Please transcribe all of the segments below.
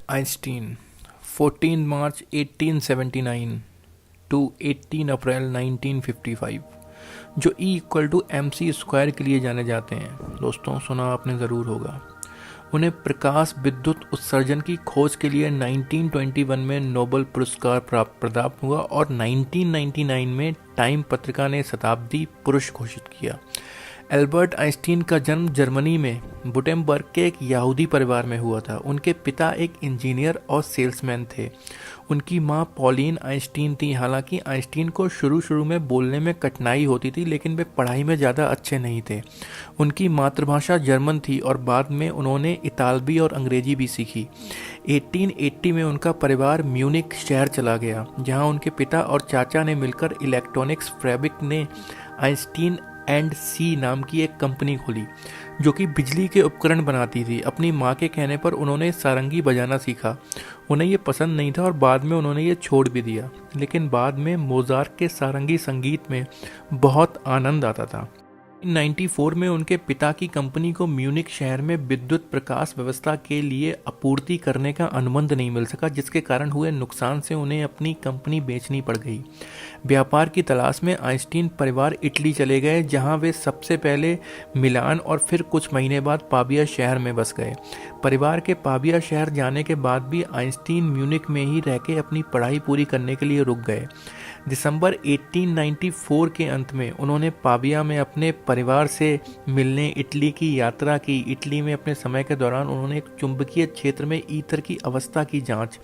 Einstein 14 March 1879 to 18 अप्रैल 1955, जो E=mc² के लिए जाने जाते हैं। दोस्तों, सुना आपने ज़रूर होगा। उन्हें प्रकाश विद्युत उत्सर्जन की खोज के लिए 1921 में नोबेल पुरस्कार प्राप्त हुआ और 1999 में टाइम पत्रिका ने शताब्दी पुरुष घोषित किया। एल्बर्ट आइंस्टीन का जन्म जर्मनी में बुटेमबर्ग के एक यहूदी परिवार में हुआ था। उनके पिता एक इंजीनियर और सेल्समैन थे। उनकी मां पॉलिन आइंस्टीन थी। हालांकि आइंस्टीन को शुरू में बोलने में कठिनाई होती थी, लेकिन वे पढ़ाई में ज़्यादा अच्छे नहीं थे। उनकी मातृभाषा जर्मन थी और बाद में उन्होंने इतालवी और अंग्रेजी भी सीखी। 1880 में उनका परिवार म्यूनिक शहर चला गया, जहां उनके पिता और चाचा ने मिलकर इलेक्ट्रॉनिक्स फैब्रिक ने आइंस्टीन एंड सी नाम की एक कंपनी खोली, जो कि बिजली के उपकरण बनाती थी। अपनी मां के कहने पर उन्होंने सारंगी बजाना सीखा। उन्हें ये पसंद नहीं था और बाद में उन्होंने ये छोड़ भी दिया, लेकिन बाद में मोजार्ट के सारंगी संगीत में बहुत आनंद आता था। 1994 में उनके पिता की कंपनी को म्यूनिक शहर में विद्युत प्रकाश व्यवस्था के लिए आपूर्ति करने का अनुबंध नहीं मिल सका, जिसके कारण हुए नुकसान से उन्हें अपनी कंपनी बेचनी पड़ गई। व्यापार की तलाश में आइंस्टीन परिवार इटली चले गए, जहां वे सबसे पहले मिलान और फिर कुछ महीने बाद पाविया शहर में बस गए। परिवार के पाविया शहर जाने के बाद भी आइंस्टीन म्यूनिक में ही रह के अपनी पढ़ाई पूरी करने के लिए रुक गए। दिसंबर 1894 के अंत में उन्होंने पाविया में अपने परिवार से मिलने इटली की यात्रा की। इटली में अपने समय के दौरान उन्होंने एक चुंबकीय क्षेत्र में ईथर की अवस्था की जांच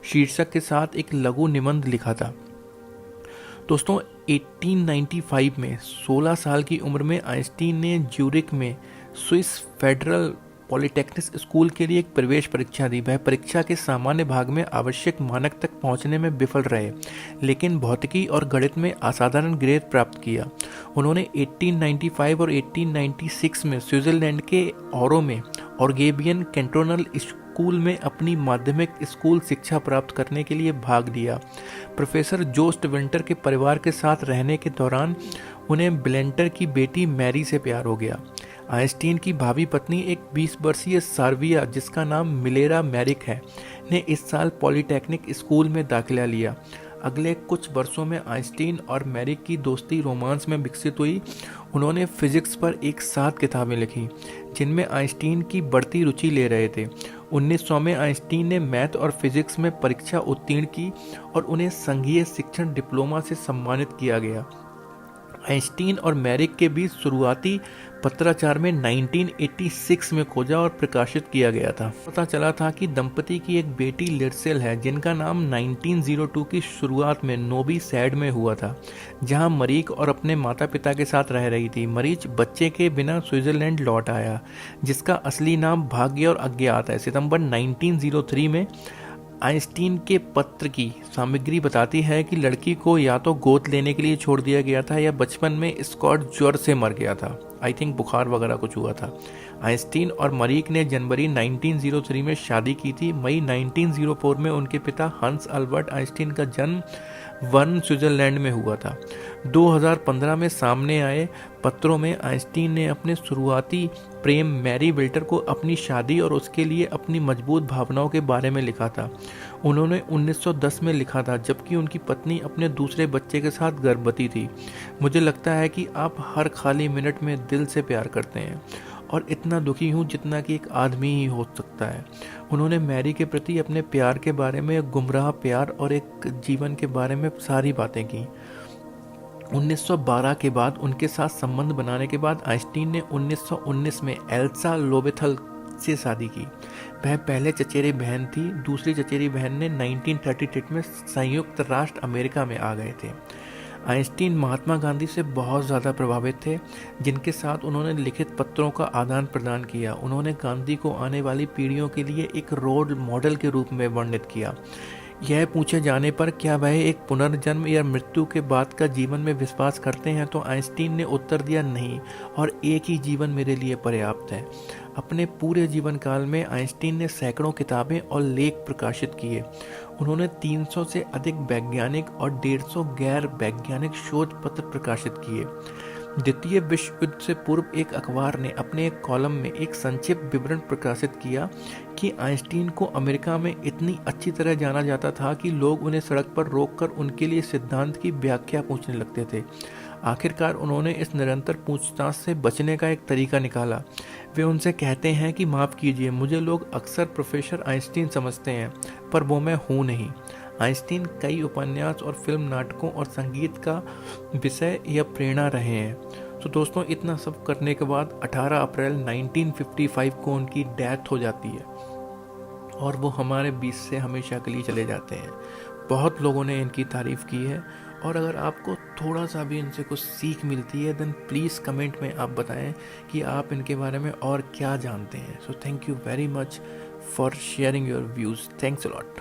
शीर्षक के साथ एक लघु निबंध लिखा था। दोस्तों, 1895 में 16 साल की उम्र में आइंस्टीन ने ज्यूरिक में स्विस फेडरल पॉलिटेक्निक स्कूल के लिए एक प्रवेश परीक्षा दी। वह परीक्षा के सामान्य भाग में आवश्यक मानक तक पहुंचने में विफल रहे, लेकिन भौतिकी और गणित में असाधारण ग्रेड प्राप्त किया। उन्होंने 1895 और 1896 में स्विट्जरलैंड के ऑरो में ऑर्गेबियन कैंटोनल स्कूल में अपनी माध्यमिक स्कूल शिक्षा प्राप्त करने के लिए भाग लिया। प्रोफेसर जोस्ट विंटर के परिवार के साथ रहने के दौरान उन्हें ब्लेंटर की बेटी मैरी से प्यार हो गया। आइंस्टीन की भावी पत्नी एक 20 वर्षीय सार्विया, जिसका नाम मिलेरा मैरिक है, ने इस साल पॉलिटेक्निक स्कूल में दाखिला लिया। अगले कुछ वर्षों में आइंस्टीन और मैरिक की दोस्ती रोमांस में विकसित हुई। उन्होंने फिजिक्स पर एक साथ किताबें लिखी, जिनमें आइंस्टीन की बढ़ती रुचि ले रहे थे। 1900 में आइंस्टीन ने मैथ और फिजिक्स में परीक्षा उत्तीर्ण की और उन्हें संघीय शिक्षण डिप्लोमा से सम्मानित किया गया। आइंस्टीन और मैरिक के बीच शुरुआती पत्राचार में 1986 में खोजा और प्रकाशित किया गया था। पता चला था कि दंपति की एक बेटी लिडसेल है, जिनका नाम 1902 की शुरुआत में नोवी सैड में हुआ था, जहां मरीक और अपने माता पिता के साथ रह रही थी। मरीच बच्चे के बिना स्विट्जरलैंड लौट आया, जिसका असली नाम भाग्य और अज्ञात है। सितंबर 1903 में आइंस्टीन के पत्र की सामग्री बताती है कि लड़की को या तो गोद लेने के लिए छोड़ दिया गया था या बचपन में स्कॉट ज्वर से मर गया था। आई थिंक बुखार वगैरह कुछ हुआ था। आइंस्टीन और मरीक ने जनवरी 1903 में शादी की थी। मई 1904 में उनके पिता हंस अल्बर्ट आइंस्टीन का जन्म वर्न स्विट्जरलैंड में हुआ था। 2015 में सामने आए पत्रों में आइंस्टीन ने अपने शुरुआती प्रेम मैरी विल्टर को अपनी शादी और उसके लिए अपनी मजबूत भावनाओं के बारे में लिखा था। उन्होंने 1910 में लिखा था, जबकि उनकी पत्नी अपने दूसरे बच्चे के साथ गर्भवती थी। मुझे लगता है कि आप हर खाली मिनट में दिल से प्यार करते हैं और इतना दुखी हूँ जितना कि एक आदमी ही हो सकता है। उन्होंने मैरी के प्रति अपने प्यार के बारे में, गुमराह प्यार और एक जीवन के बारे में सारी बातें की। 1912 के बाद उनके साथ संबंध बनाने के बाद आइंस्टीन ने 1919 में एल्सा लोबेथल से शादी की। वह पहले चचेरी बहन थी। दूसरी चचेरी बहन ने 1938 में संयुक्त राष्ट्र अमेरिका में आ गए थे। आइंस्टीन महात्मा गांधी से बहुत ज़्यादा प्रभावित थे, जिनके साथ उन्होंने लिखित पत्रों का आदान प्रदान किया। उन्होंने गांधी को आने वाली पीढ़ियों के लिए एक रोल मॉडल के रूप में वर्णित किया। यह पूछे जाने पर क्या वह एक पुनर्जन्म या मृत्यु के बाद का जीवन में विश्वास करते हैं, तो आइंस्टीन ने उत्तर दिया, नहीं, और एक ही जीवन मेरे लिए पर्याप्त है। अपने पूरे जीवन काल में आइंस्टीन ने सैकड़ों किताबें और लेख प्रकाशित किए। उन्होंने 300 से अधिक वैज्ञानिक और 150 गैर वैज्ञानिक शोध पत्र प्रकाशित किए। द्वितीय विश्व युद्ध से पूर्व एक अखबार ने अपने एक कॉलम में एक संक्षिप्त विवरण प्रकाशित किया कि आइंस्टीन को अमेरिका में इतनी अच्छी तरह जाना जाता था कि लोग उन्हें सड़क पर रोककर उनके लिए सिद्धांत की व्याख्या पूछने लगते थे। आखिरकार उन्होंने इस निरंतर पूछताछ से बचने का एक तरीका निकाला। वे उनसे कहते हैं कि माफ़ कीजिए, मुझे लोग अक्सर प्रोफेसर आइंस्टीन समझते हैं, पर वो मैं हूँ नहीं। आइंस्टीन कई उपन्यास और फिल्म, नाटकों और संगीत का विषय या प्रेरणा रहे हैं। तो दोस्तों, इतना सब करने के बाद 18 अप्रैल 1955 को उनकी डेथ हो जाती है और वो हमारे बीच से हमेशा के लिए चले जाते हैं। बहुत लोगों ने इनकी तारीफ़ की है, और अगर आपको थोड़ा सा भी इनसे कुछ सीख मिलती है देन प्लीज़ कमेंट में आप बताएं कि आप इनके बारे में और क्या जानते हैं। So thank you very much for sharing your views. Thanks a lot.